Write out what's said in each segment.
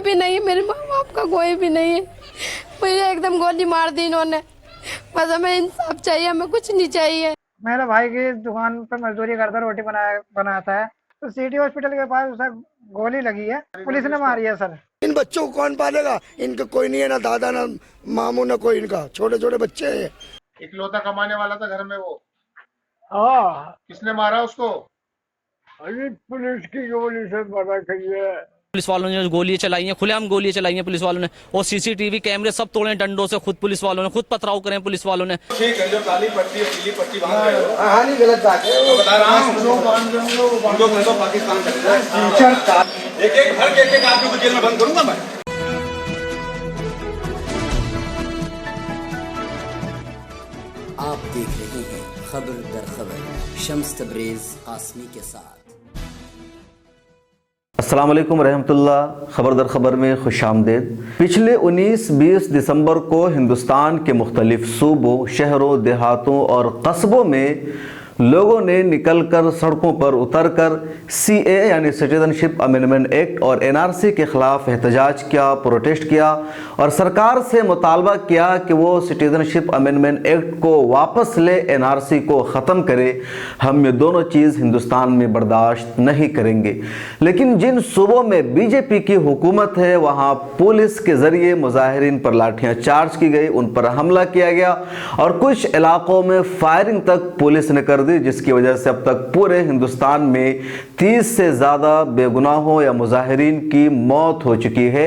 भी नहीं है, मेरे माँ बाप का कोई भी नहीं है। मुझे एकदम गोली मार दी इन्होंने। बस हमें इंसाफ चाहिए, हमें कुछ नहीं चाहिए। मेरे भाई की दुकान पे मजदूरी करता रोटी बनाता है, तो सिटी हॉस्पिटल के पास उसे गोली लगी है, पुलिस ने मारी है सर। इन बच्चों को कौन पालेगा? इनका कोई नहीं है, ना दादा ना मामू ना कोई, इनका छोटे छोटे बच्चे हैं। इकलौता कमाने वाला था घर में वो। हाँ, किसने मारा उसको? अरे पुलिस की गोली से मारा गई है। पुलिस वालों ने गोलियां चलाई हैं, खुलेआम गोलियां चलाई हैं पुलिस वालों ने, और सीसीटीवी कैमरे सब तोड़े डंडों से, खुद पुलिस वालों ने खुद पथराव करे पुलिस वालों ने। ठीक है, जो काली पट्टी और पीली पट्टी बांध रहे हो, हाँ नहीं, गलत बात है। तो बता रहा हूँ, जो बांध रहे हो वो तो पाकिस्तान का एक एक घर के एक एक आदमी को जेल में बंद करूंगा मैं। आप देख रहे हैं खबर दर खबर, शम्स तबरेज आसमी के साथ। अस्सलाम वालेकुम रहमतुल्लाह। खबर दर खबर में खुश आमदेद। पिछले 19-20 दिसंबर को हिंदुस्तान के मुख्तलिफ सूबों, शहरों, देहातों और कस्बों में लोगों ने निकलकर सड़कों पर उतरकर CAA यानी सिटीजनशिप अमेंडमेंट एक्ट और NRC के ख़िलाफ़ एहतजाज किया, प्रोटेस्ट किया और सरकार से मुतालबा किया कि वो सिटीजनशिप अमेंडमेंट एक्ट को वापस ले, NRC को ख़त्म करे। हम ये दोनों चीज़ हिंदुस्तान में बर्दाश्त नहीं करेंगे। लेकिन जिन सूबों में BJP की हुकूमत है वहाँ पुलिस के ज़रिए मुजाहिरीन पर लाठियाँ चार्ज की गई, उन पर हमला किया गया और कुछ इलाकों में फायरिंग तक पुलिस ने कर दी, जिसकी वजह से अब तक पूरे हिंदुस्तान में 30 से ज़्यादा बेगुनाहों या मुजाहिरीन की मौत हो चुकी है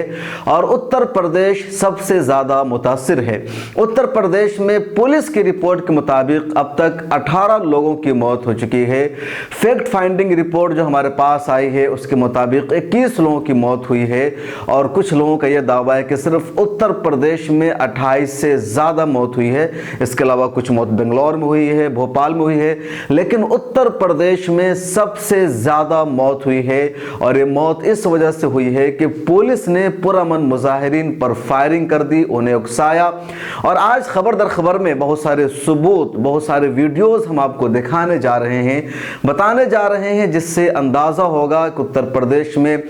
और उत्तर प्रदेश सबसे ज़्यादा मुतासिर है। उत्तर प्रदेश में पुलिस की रिपोर्ट के मुताबिक अब तक 18 लोगों की मौत हो चुकी है। फैक्ट फाइंडिंग रिपोर्ट जो हमारे पास आई है उसके मुताबिक 21 लोगों की मौत हुई है और कुछ लोगों का यह दावा है कि सिर्फ उत्तर प्रदेश में 28 से ज़्यादा मौत हुई है। इसके अलावा कुछ मौत बेंगलोर में हुई है, भोपाल में हुई है, लेकिन उत्तर प्रदेश में सबसे ज़्यादा मौत हुई है और ये मौत इस वजह से हुई है कि पुलिस ने पुरअमन मुजाहिरीन पर फायरिंग कर दी, उन्हें उकसाया। और आज खबर दर खबर में बहुत सारे सबूत, बहुत सारे वीडियोस हम आपको दिखाने जा रहे हैं, बताने जा रहे हैं, जिससे अंदाज़ा होगा कि उत्तर प्रदेश में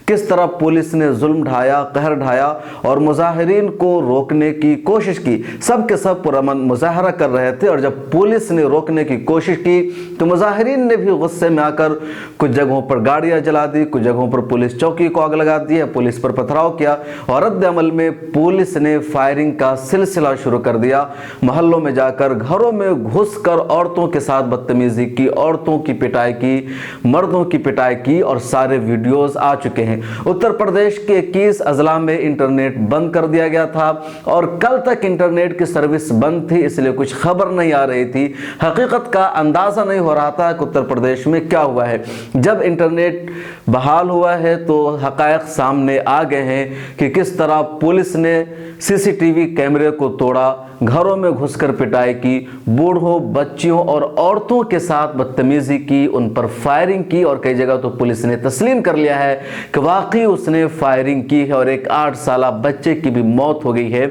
किस तरह पुलिस ने जुल्म ढाया, कहर ढाया और मुजाहिरीन को रोकने की कोशिश की। सब के सब पुरअमन मुजाहरा कर रहे थे और जब पुलिस ने रोकने की कोशिश की तो मुजाहिरीन ने भी गुस्से में आकर कुछ जगहों पर गाड़ियां जला दी, कुछ जगहों पर पुलिस चौकी को आग लगा दी, पुलिस पर पथराव किया और रद्द अमल में पुलिस ने फायरिंग का सिलसिला शुरू कर दिया। मोहल्लों में जाकर, घरों में घुसकर औरतों के साथ बदतमीजी की, औरतों की पिटाई की, मर्दों की पिटाई की और सारे वीडियोज आ चुके हैं। उत्तर प्रदेश के 21 अजला में इंटरनेट बंद कर दिया गया था और कल तक इंटरनेट की सर्विस बंद थी, इसलिए कुछ खबर नहीं आ रही थी, हकीकत का अंदाजा नहीं हो रहा था कि उत्तर प्रदेश में क्या हुआ है। जब इंटरनेट बहाल हुआ है तो हकायक सामने आ गए हैं कि किस तरह पुलिस ने CCTV कैमरे को तोड़ा, घरों में घुसकर पिटाई की, बूढ़ों, बच्चियों और औरतों के साथ बदतमीजी की, उन पर फायरिंग की और कई जगह तो पुलिस ने तस्लीम कर लिया है कि वाकई उसने फायरिंग की है और एक 8 साला बच्चे की भी मौत हो गई है।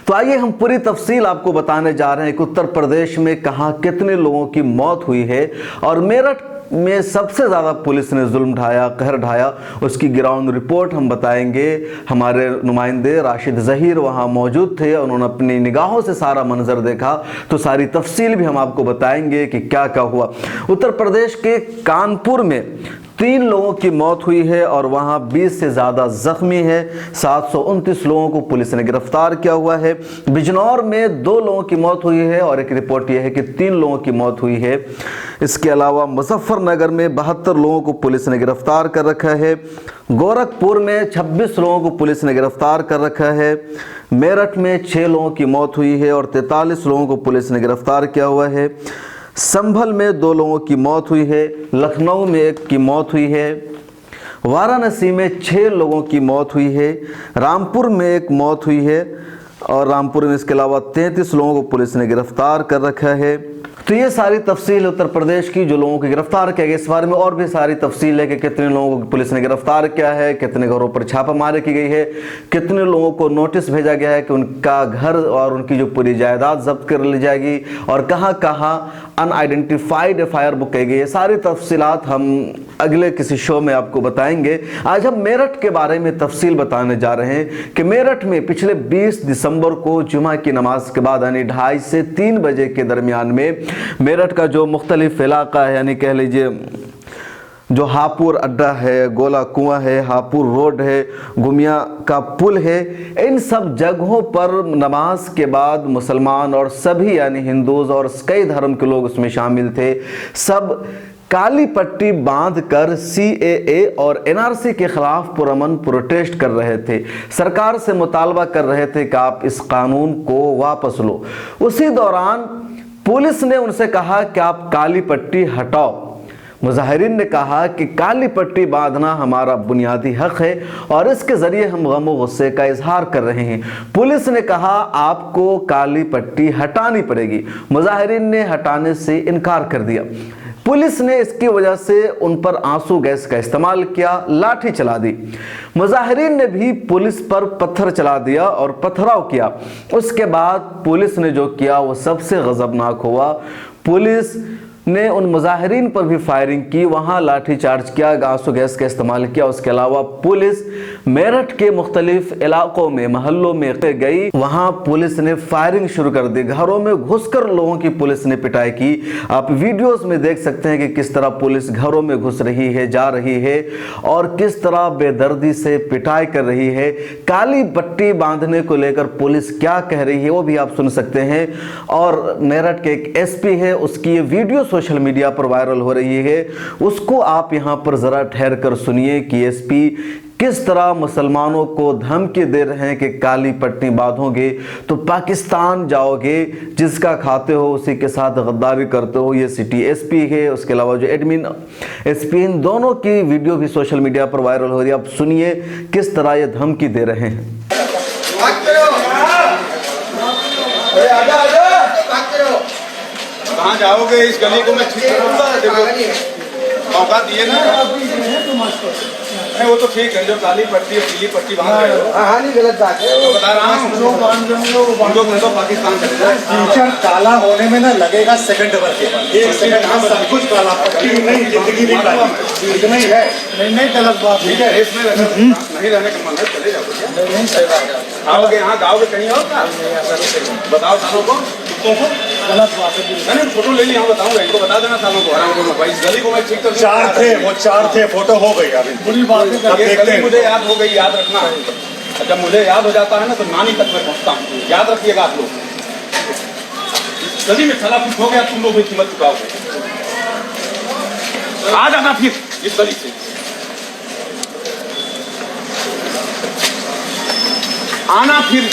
तो आइए हम पूरी तफसील आपको बताने जा रहे हैं कि उत्तर प्रदेश में कहां कितने लोगों की मौत हुई है और मेरठ में सबसे ज़्यादा पुलिस ने जुल्म ढाया, कहर ढाया, उसकी ग्राउंड रिपोर्ट हम बताएंगे। हमारे नुमाइंदे राशिद ज़हीर वहाँ मौजूद थे, उन्होंने अपनी निगाहों से सारा मंजर देखा, तो सारी तफसील भी हम आपको बताएंगे कि क्या क्या हुआ। उत्तर प्रदेश के कानपुर में 3 लोगों की मौत हुई है और वहाँ 20 से ज़्यादा ज़ख्मी है। 729 लोगों को पुलिस ने गिरफ्तार किया हुआ है। बिजनौर में 2 लोगों की मौत हुई है और एक रिपोर्ट यह है कि 3 लोगों की मौत हुई है। इसके अलावा मुजफ्फरनगर में 72 लोगों को पुलिस ने गिरफ्तार कर रखा है। गोरखपुर में 26 लोगों को पुलिस ने गिरफ्तार कर रखा है। मेरठ में 6 लोगों की मौत हुई है और 43 लोगों को पुलिस ने गिरफ्तार किया हुआ है। संभल में 2 लोगों की मौत हुई है। लखनऊ में 1 की मौत हुई है। वाराणसी में 6 लोगों की मौत हुई है। रामपुर में 1 मौत हुई है और रामपुर में इसके अलावा 33 लोगों को पुलिस ने गिरफ्तार कर रखा है। तो ये सारी तफसील उत्तर प्रदेश की जो लोगों को गिरफ्तार किया गया, इस बारे में और भी सारी तफसील है कि कितने लोगों को पुलिस ने गिरफ्तार किया है, कितने घरों पर छापामारी की गई है, कितने लोगों को नोटिस भेजा गया है कि उनका घर और उनकी जो पूरी जायदाद जब्त कर ली जाएगी और कहाँ कहाँ अनआइडेंटिफाइड एफआईआर बुक की गई है। सारी तफसीलात हम अगले किसी शो में आपको बताएंगे। आज हम मेरठ के बारे में तफसील बताने जा रहे हैं कि मेरठ में पिछले 20 दिसंबर को जुमा की नमाज के बाद यानी 2:30 से 3 बजे के दरमियान में मेरठ का जो मुख्तलिफ इलाका है, यानी कह लीजिए जो हापुर अड्डा है, गोला कुआं है, हापुर रोड है, गुमिया का पुल है, इन सब जगहों पर नमाज के बाद मुसलमान और सभी यानी हिंदूज और कई धर्म के लोग उसमें शामिल थे, सब काली पट्टी बांधकर सीएए और एनआरसी के खिलाफ पुरअमन प्रोटेस्ट कर रहे थे। सरकार से मुतालबा कर रहे थे कि आप इस कानून को वापस लो। उसी दौरान पुलिस ने उनसे कहा कि आप काली पट्टी हटाओ। मुजाहिरीन ने कहा कि काली पट्टी बांधना हमारा बुनियादी हक है और इसके जरिए हम गम और गुस्से का इजहार कर रहे हैं। पुलिस ने कहा आपको काली पट्टी हटानी पड़ेगी। मुजाहिरीन ने हटाने से इनकार कर दिया। पुलिस ने इसकी वजह से उन पर आंसू गैस का इस्तेमाल किया, लाठी चला दी। मुजाहिरीन ने भी पुलिस पर पत्थर चला दिया और पथराव किया। उसके बाद पुलिस ने जो किया वो सबसे गजबनाक हुआ। पुलिस ने उन मुजाहिरीन पर भी फायरिंग की, वहां लाठी चार्ज किया, आंसू गैस का इस्तेमाल किया। उसके अलावा पुलिस मेरठ के मुख्तलिफ इलाकों में महल्लों में गई, वहां पुलिस ने फायरिंग शुरू कर दी। घरों में घुसकर लोगों की पुलिस ने पिटाई की। आप वीडियोस में देख सकते हैं कि किस तरह पुलिस घरों में घुस रही है, जा रही है और किस तरह बेदर्दी से पिटाई कर रही है। काली पट्टी बांधने को लेकर पुलिस क्या कह रही है वो भी आप सुन सकते हैं। और मेरठ के एक एसपी है, उसकी ये वीडियो सोशल मीडिया पर वायरल हो रही है, उसको आप यहां पर जरा ठहर कर सुनिए कि एसपी किस तरह मुसलमानों को धमकी दे रहे हैं कि काली पट्टी बांधोगे तो पाकिस्तान जाओगे, जिसका खाते हो उसी के साथ गद्दारी करते हो। ये सिटी एसपी है, उसके अलावा जो एडमिन एसपी, इन दोनों की वीडियो भी सोशल मीडिया पर वायरल हो रही है। आप सुनिए किस तरह ये धमकी दे रहे हैं। कहाँ जाओगे? इस गली को मैं ठीक करूँगा। देखो मौका दिए ना। नहीं वो तो ठीक है, जो काली पट्टी और पीली पट्टी बांध रहे हो, हाँ नहीं गलत बात है। वो बता रहा हूँ जो पाकिस्तान फ्यूचर काला होने में ना लगेगा सेकंड भर के बाद। एक सेकंड सब कुछ काला, पट्टी नहीं, जिंदगी नहीं काली, इतना ही है। नहीं गलत बात, ठीक है। इसमें नहीं रहने का मन है, चले जाओगे। नहीं सही बात है। आओगे यहाँ गाओगे कहीं और का? बताओ सालों को, कुत्तों को। गलत बात है। मैंने फोटो ले लिया, बताऊंगा इनको, बता देना सालों को, हराम को। भाई इस गली को मैं ठीक कर, 4 थे वो, 4 थे, फोटो हो गई अभी। बुरी बात है, मुझे याद हो गई, याद रखना। जब मुझे याद हो जाता है ना तो नानी तक मैं पहुंचता हूँ, याद रखिएगा आप लोग। गली में थला कुछ हो गया, तुम लोग भी कीमत चुकाओगे। आ जाना फिर इस गली से, आना फिर।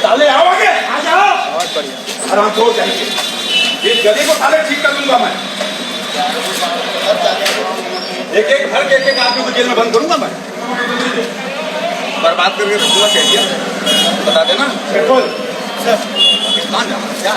ताले आओगे, आ जाओ। बहुत बढ़िया, आराम से हो जाएंगे। इस गली को ताले ठीक कर दूंगा मैं। एक एक घर के एक आदमी को जेल में बंद करूंगा मैं। बर्बाद करके रखूंगा, चाहिए बता देना। बिल्कुल पाकिस्तान जाना क्या?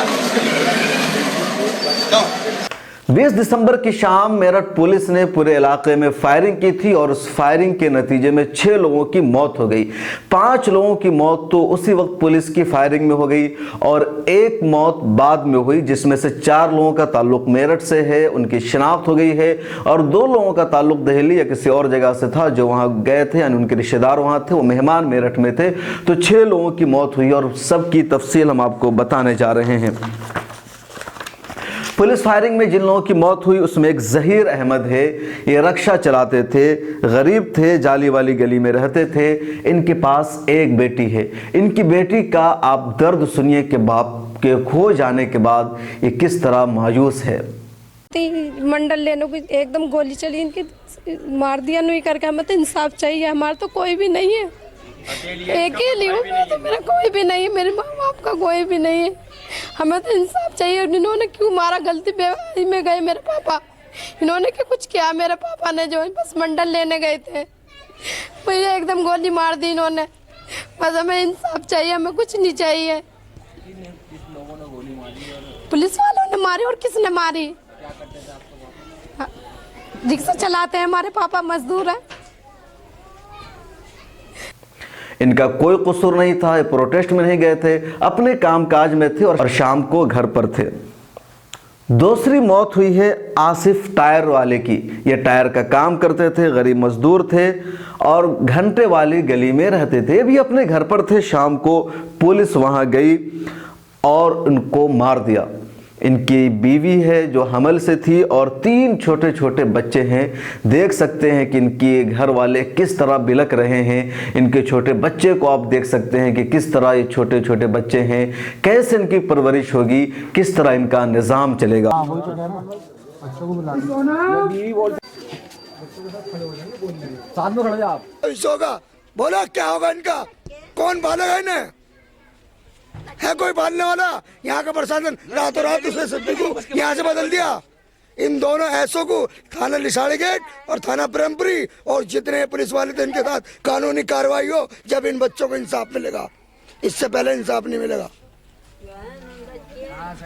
20 दिसंबर की शाम मेरठ पुलिस ने पूरे इलाके में फायरिंग की थी और उस फायरिंग के नतीजे में 6 लोगों की मौत हो गई। 5 लोगों की मौत तो उसी वक्त पुलिस की फायरिंग में हो गई और 1 मौत बाद में हुई, जिसमें से 4 लोगों का ताल्लुक मेरठ से है, उनकी शिनाख्त हो गई है, और 2 लोगों का ताल्लुक दिल्ली या किसी और जगह से था जो वहाँ गए थे, यानी उनके रिश्तेदार वहाँ थे, वो मेहमान मेरठ में थे। तो 6 लोगों की मौत हुई और सबकी तफसील हम आपको बताने जा रहे हैं। पुलिस फायरिंग में जिन लोगों की मौत हुई उसमें एक जहीर अहमद है। ये रक्षा चलाते थे, गरीब थे, जाली वाली गली में रहते थे। इनके पास एक बेटी है। इनकी बेटी का आप दर्द सुनिए कि बाप के खो जाने के बाद ये किस तरह मायूस है। मंडल लेने को एकदम गोली चली, इनकी मार दिया नहीं करके। हमें तो इंसाफ चाहिए, हमारा तो कोई भी नहीं है, अकेली हूँ मैं, तो मेरा कोई भी नहीं है, मेरे माँ बाप का कोई भी नहीं है। हमें तो इंसाफ चाहिए। इन्होंने क्यों मारा? गलती बेवाही में गए मेरे पापा, इन्होंने क्या कुछ किया? मेरे पापा ने जो है बस मंडल लेने गए थे, मुझे एकदम गोली मार दी इन्होंने। बस हमें इंसाफ चाहिए, हमें कुछ नहीं चाहिए। पुलिस वालों ने मारी। और किसने मारी? हाँ, रिक्शा चलाते हैं, हमारे पापा मजदूर है। इनका कोई कसूर नहीं था, ये प्रोटेस्ट में नहीं गए थे, अपने कामकाज में थे और शाम को घर पर थे। दूसरी मौत हुई है आसिफ टायर वाले की। ये टायर का काम करते थे, गरीब मजदूर थे और घंटे वाली गली में रहते थे। ये भी अपने घर पर थे। शाम को पुलिस वहां गई और उनको मार दिया। इनकी बीवी है जो हमल से थी और 3 छोटे छोटे बच्चे हैं। देख सकते हैं कि इनके घर वाले किस तरह बिलक रहे हैं। इनके छोटे बच्चे को आप देख सकते हैं कि किस तरह ये छोटे छोटे बच्चे हैं, कैसे इनकी परवरिश होगी, किस तरह इनका निज़ाम चलेगा। होगा बोला क्या होगा इनका? कौन पालेगा इन्हें? है कोई पालने वाला? यहाँ का प्रशासन रातों रात दूसरे सब्जी को यहाँ से बदल दिया। इन दोनों ऐसों को थाना लिसाड़ी गेट और थाना प्रेमपुरी और जितने पुलिस वाले थे इनके साथ कानूनी कार्रवाई हो, जब इन बच्चों को इंसाफ मिलेगा। इससे पहले इंसाफ नहीं मिलेगा।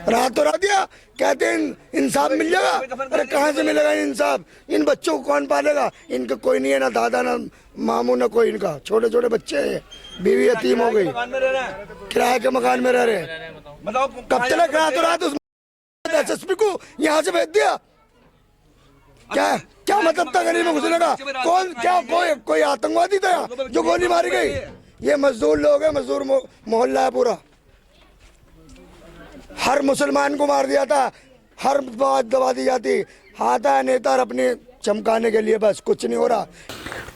रातों रात दिया कहते हैं इंसाफ मिल जाएगा। अरे कहाँ से मिलेगा इंसाफ? इन बच्चों को कौन पालेगा? इनका कोई नहीं है, ना दादा ना मामू ना कोई। इनका छोटे छोटे बच्चे हैं, बीवी यतीम हो गई, किराए के मकान में रह रहे हैं। कब तक रातों रात उस एसएसपी को यहाँ से भेज दिया? क्या क्या मतलब था गली में घुसने का? कौन क्या कोई आतंकवादी था यहाँ जो गोली मारी गई? ये मजदूर लोग है, मजदूर मोहल्ला है पूरा। हर मुसलमान को मार दिया था, हर बात दबा दी जाती। आता है नेता अपने चमकाने के लिए, बस कुछ नहीं हो रहा।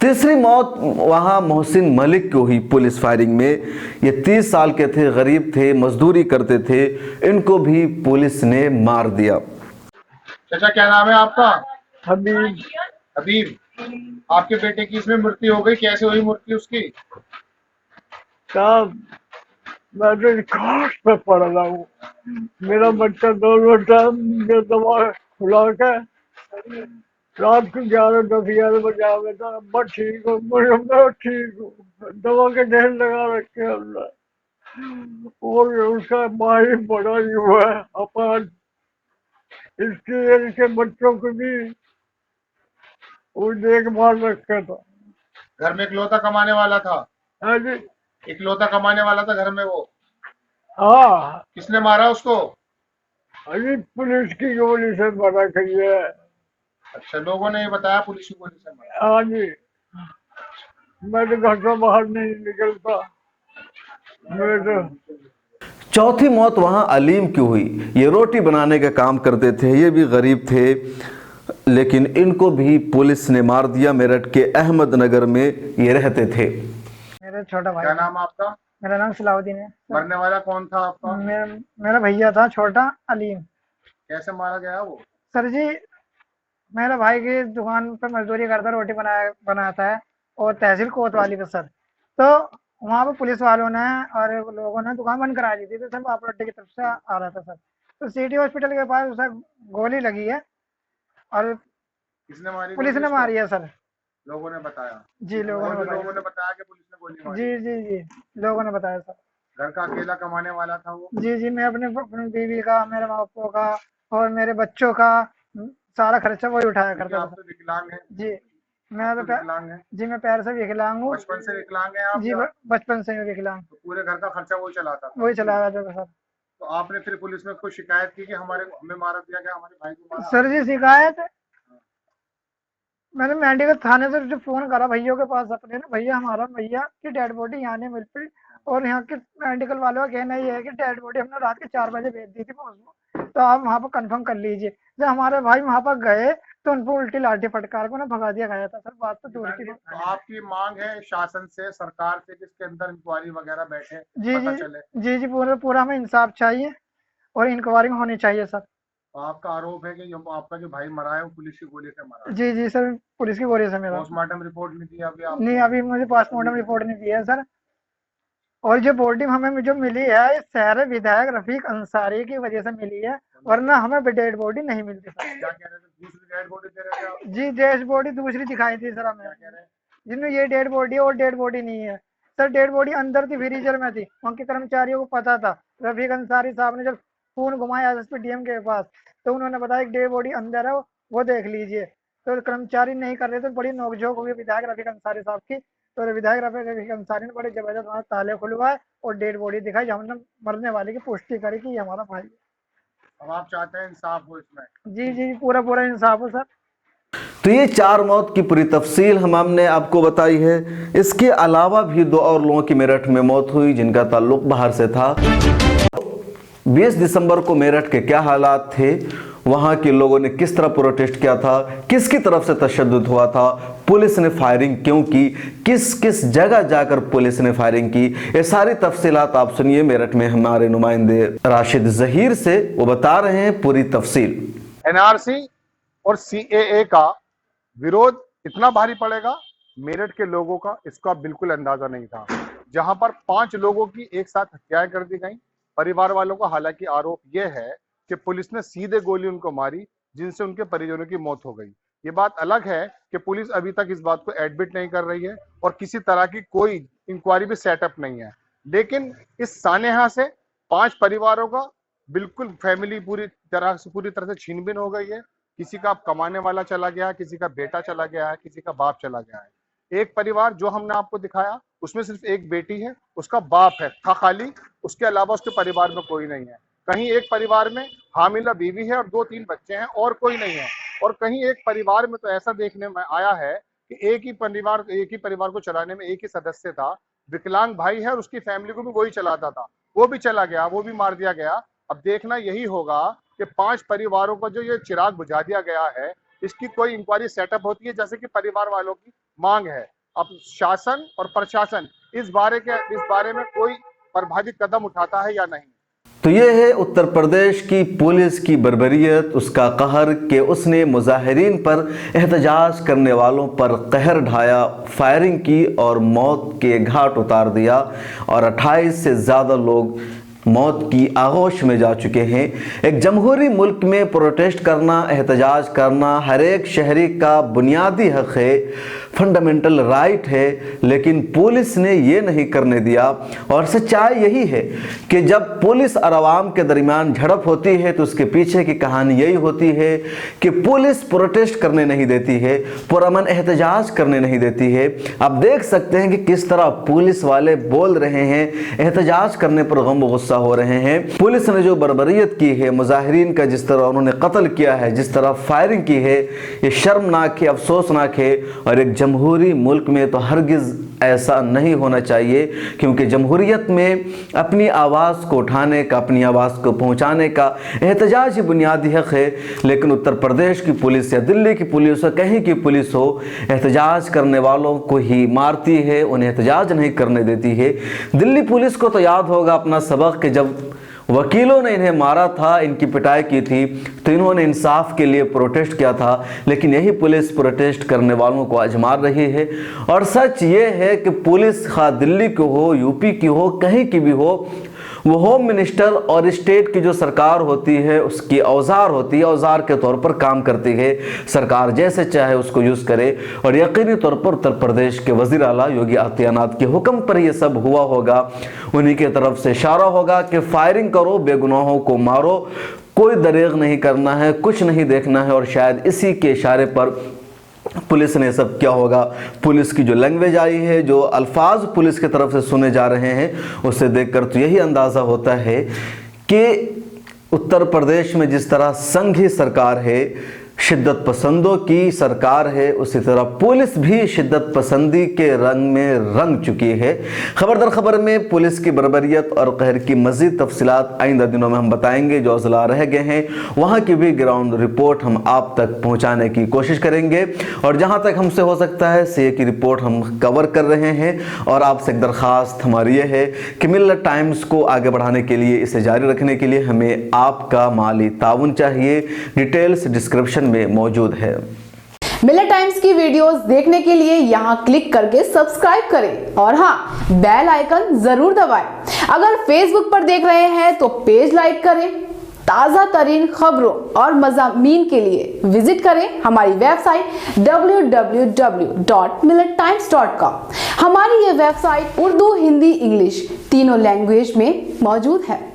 तीसरी मौत वहां मोहसिन मलिक को हुई पुलिस फायरिंग में। ये 30 साल के थे, गरीब थे, मजदूरी करते थे। इनको भी पुलिस ने मार दिया। चाचा क्या नाम है आपका? हबीब। हबीब, आपके बेटे की इसमें मृत्यु हो गई, कैसे हुई मृत्यु उसकी? साहब मैं तो घाट पे पड़ रहा हूँ। मेरा बच्चा 2 टाइम दवा खुला के रात को 11-10-11 बजे आ गया था। मैं ठीक हूँ, मैं ठीक हूँ। दवा के ढेर लगा रखे हमने और उसका माही बड़ा ही हुआ है अपन। इसके बच्चों को भी वो देखभाल रखा था। घर में इकलौता कमाने वाला था? हाँ जी, इकलौता कमाने वाला था घर में वो? हाँ। किसने मारा उसको? अभी पुलिस की गोली से मारा गई है। अच्छा, लोगों ने ये बताया पुलिस की गोली से मारा? हाँ जी, मैं तो घर से बाहर नहीं निकलता। मैं तो चौथी मौत वहां अलीम की हुई। ये रोटी बनाने का काम करते थे, ये भी गरीब थे, लेकिन इनको भी पुलिस ने मार दिया। मेरठ के अहमदनगर में ये रहते थे। मेरा छोटा भाई। क्या नाम आपका? मेरा नाम सलाउद्दीन है। मरने वाला कौन था आपका? मेरा भैया था छोटा अलीम। कैसे मारा गया वो? सर जी, मेरा भाई की दुकान पे मजदूरी करता, रोटी बनाता है और तहसील कोतवाली पे सर। तो वहाँ पे पुलिस वालों ने और लोगों ने दुकान बंद करा दी थी। तो सर ऑपरेटर की तरफ से आ रहा था सर, तो सिटी हॉस्पिटल के पास उसे गोली लगी है और किसने मारी? पुलिस ने मारी है सर। लोगों ने बताया? जी, लोगों ने बताया कि पुलिस ने गोली मारी? जी, लोगों ने बताया सर। घर का अकेला कमाने वाला था वो? जी, मैं अपनी बीवी का, मेरे माँ बापों का और मेरे बच्चों का सारा खर्चा वही उठाया करता था। आप तो विकलांग हैं? जी, मैं तो विकलांग हैं? जी, मैं पैर से विकलांग हूँ। बचपन से विकलांग हैं आप? जी, बचपन से ही विकलांग। तो पूरे घर का खर्चा वही चलाता था? वही चला रहा था सर। तो आपने फिर पुलिस में कोई शिकायत की कि हमें मारा दिया गया, हमारे भाई को मारा? सर जी, शिकायत मैंने मेडिकल थाने से जो फोन करा भैया के पास अपने ना, भैया हमारा भैया की डेड बॉडी यहाँ नहीं मिल पाई और यहाँ के मेडिकल वालों का कहना ये है कि डेड बॉडी हमने रात के 4 बजे भेज दी थी उसको, तो आप वहाँ पर कंफर्म कर लीजिए। जब हमारे भाई वहाँ पर गए तो उनको उल्टी लाठी फटकार को ना भगा दिया गया था सर। बात तो दूर की। तो आपकी मांग है शासन से, सरकार से, जिसके अंदर इंक्वायरी वगैरह बैठे, जी पता जी चले? जी, पूरा हमें इंसाफ चाहिए और इंक्वायरी होनी चाहिए सर। तो आपका आरोप है कि जो आपका जो भाई मरा है वो पुलिस की गोली से मरा है? जी सर, पुलिस की गोली से मेरा। पोस्टमार्टम रिपोर्ट नहीं दी अभी आपने? नहीं, अभी मुझे पोस्टमार्टम रिपोर्ट नहीं दी है सर। और जो बॉडी हमें जो मिली है इस शहर विधायक रफीक अंसारी की वजह से मिली है, वरना हमें डेड बॉडी नहीं मिलती सर। क्या कह रहे थे? दूसरी डेड बॉडी दे रहे थे आप? जी डेड बॉडी दूसरी दिखाई थी सर हमें, जिनमें ये डेड बॉडी है और डेड बॉडी नहीं है सर। डेड बॉडी अंदर थी, फ्रीजर में थी, वहाँ के कर्मचारियों को पता था। रफीक अंसारी साहब ने जब फोन घुमाया एसएसपी डीएम के पास तो उन्होंने बताया एक डेड बॉडी अंदर है, वो देख लीजिए। तो कर्मचारी नहीं कर रहे थे, बड़ी नोकझोंक हुई विधायक रफीक अंसारी साहब की। तो विधायक रफीक अंसारी ने बड़े जबरदस्त वहाँ ताले खुलवाए और डेड बॉडी दिखाई, हमने मरने वाले की पुष्टि करी कि ये हमारा भाई है। अब आप चाहते हैं इंसाफ हो इसमें? जी जी पूरा इंसाफ हो सर। तो ये 4 मौत की पूरी तफसील हमने आपको बताई है। इसके अलावा भी 2 और लोगों की मेरठ में मौत हुई जिनका ताल्लुक बाहर से था। 20 दिसंबर को मेरठ के क्या हालात थे, वहां के लोगों ने किस तरह प्रोटेस्ट किया था, किसकी तरफ से तशद्दुद हुआ था, पुलिस ने फायरिंग क्यों की, किस किस जगह जाकर पुलिस ने फायरिंग की, ये सारी तफसीलात आप सुनिए मेरठ में हमारे नुमाइंदे राशिद जहीर से। वो बता रहे हैं पूरी तफसील। एनआरसी और सीएए का विरोध इतना भारी पड़ेगा मेरठ के लोगों का, इसका बिल्कुल अंदाजा नहीं था। जहां पर 5 लोगों की एक साथ हत्याएं कर दी गई परिवार वालों का। हालांकि आरोप यह है कि पुलिस ने सीधे गोली उनको मारी जिनसे उनके परिजनों की मौत हो गई। ये बात अलग है कि पुलिस अभी तक इस बात को एडमिट नहीं कर रही है और किसी तरह की कोई इंक्वायरी भी सेटअप नहीं है। लेकिन इस सानेहा से 5 परिवारों का बिल्कुल फैमिली पूरी तरह से छीनबीन हो गई है। किसी का कमाने वाला चला गया, किसी का बेटा चला गया है, किसी का बाप चला गया है। एक परिवार जो हमने आपको दिखाया उसमें सिर्फ एक बेटी है, उसका बाप है था खाली, उसके अलावा उसके परिवार में कोई नहीं है। कहीं एक परिवार में हामिला बीवी है और 2-3 बच्चे हैं और कोई नहीं है। और कहीं एक परिवार में तो ऐसा देखने में आया है कि एक ही परिवार को चलाने में एक ही सदस्य था, विकलांग भाई है और उसकी फैमिली को भी वही चलाता था, वो भी चला गया, वो भी मार दिया गया। अब देखना यही होगा कि 5 परिवारों को जो ये चिराग बुझा दिया गया है, इसकी कोई इंक्वायरी सेटअप होती है जैसे कि परिवार वालों की मांग है। अब शासन और प्रशासन इस बारे में कोई प्रभावी कदम उठाता है या नहीं। तो ये है उत्तर प्रदेश की पुलिस की बर्बरियत, उसका कहर कि उसने मुजाहिरीन पर एहतजाज करने वालों पर कहर ढाया, फायरिंग की और मौत के घाट उतार दिया और 28 से ज़्यादा लोग मौत की आगोश में जा चुके हैं। एक जमहूरी मुल्क में प्रोटेस्ट करना, एहतजाज करना हर एक शहरी का बुनियादी हक है, फंडामेंटल राइट है, लेकिन पुलिस ने ये नहीं करने दिया। और सच्चाई यही है कि जब पुलिस और आवाम के दरमियान झड़प होती है तो उसके पीछे की कहानी यही होती है कि पुलिस प्रोटेस्ट करने नहीं देती है, पुरअमन एहतजाज करने नहीं देती है। आप देख सकते हैं कि किस तरह पुलिस वाले बोल रहे हैं, एहतजाज करने पर गम गुस्सा हो रहे हैं। पुलिस ने जो बर्बरियत की है, मुजाहिरीन का जिस तरह उन्होंने कत्ल किया है, जिस तरह फायरिंग की है, ये शर्मनाक है, अफसोसनाक है। और एक जमहूरी मुल्क में तो हरगिज़ ऐसा नहीं होना चाहिए, क्योंकि जमहूरियत में अपनी आवाज़ को उठाने का, अपनी आवाज़ को पहुंचाने का एहतजाज ही बुनियादी हक है। लेकिन उत्तर प्रदेश की पुलिस या दिल्ली की पुलिस हो, कहीं की पुलिस हो, एहतजाज करने वालों को ही मारती है, उन्हें एहतजाज नहीं करने देती है। दिल्ली पुलिस को तो याद होगा अपना सबक कि जब वकीलों ने इन्हें मारा था, इनकी पिटाई की थी, तो इन्होंने इंसाफ के लिए प्रोटेस्ट किया था। लेकिन यही पुलिस प्रोटेस्ट करने वालों को आज मार रही है। और सच ये है कि पुलिस खा दिल्ली की हो, यूपी की हो, कहीं की भी हो, वो होम मिनिस्टर और स्टेट की जो सरकार होती है उसकी औजार होती है, औजार के तौर पर काम करती है। सरकार जैसे चाहे उसको यूज़ करे। और यकीनी तौर पर उत्तर प्रदेश के वज़ीर आला योगी आदित्यनाथ के हुक्म पर ये सब हुआ होगा। उन्हीं की तरफ से इशारा होगा कि फायरिंग करो, बेगुनाहों को मारो, कोई दरेग नहीं करना है, कुछ नहीं देखना है। और शायद इसी के इशारे पर पुलिस ने सब क्या होगा। पुलिस की जो लैंग्वेज आई है, जो अल्फाज पुलिस की तरफ से सुने जा रहे हैं, उससे देखकर तो यही अंदाज़ा होता है कि उत्तर प्रदेश में जिस तरह संघी सरकार है, शिद्दत पसंदों की सरकार है, उसी तरह पुलिस भी शिद्दत पसंदी के रंग में रंग चुकी है। खबर दर खबर में पुलिस की बर्बरियत और कहर की मज़ीद तफसीलात आइंदा दिनों में हम बताएंगे। जो अज़ला रह गए हैं वहाँ की भी ग्राउंड रिपोर्ट हम आप तक पहुँचाने की कोशिश करेंगे। और जहाँ तक हमसे हो सकता है सीए की रिपोर्ट हम कवर कर रहे हैं। और आपसे एक दरख्वास्त हमारी ये है कि मिल्लत टाइम्स को आगे बढ़ाने के लिए, इसे जारी रखने के लिए हमें आपका माली ताउन चाहिए। डिटेल्स डिस्क्रिप्शन में मौजूद है। मिल्लत टाइम्स की वीडियोस देखने के लिए यहां क्लिक करके सब्सक्राइब करें और हां, बेल आइकन जरूर दबाएं। अगर फेसबुक पर देख रहे हैं तो पेज लाइक करें, ताज़ा तरीन खबरों और मज़ामीन के लिए विजिट करें हमारी वेबसाइट www.millettimes.com। हमारी ये वेबसाइट उर्दू, हिंदी, इंग्लिश तीनों लैंग्वेज में मौजूद है।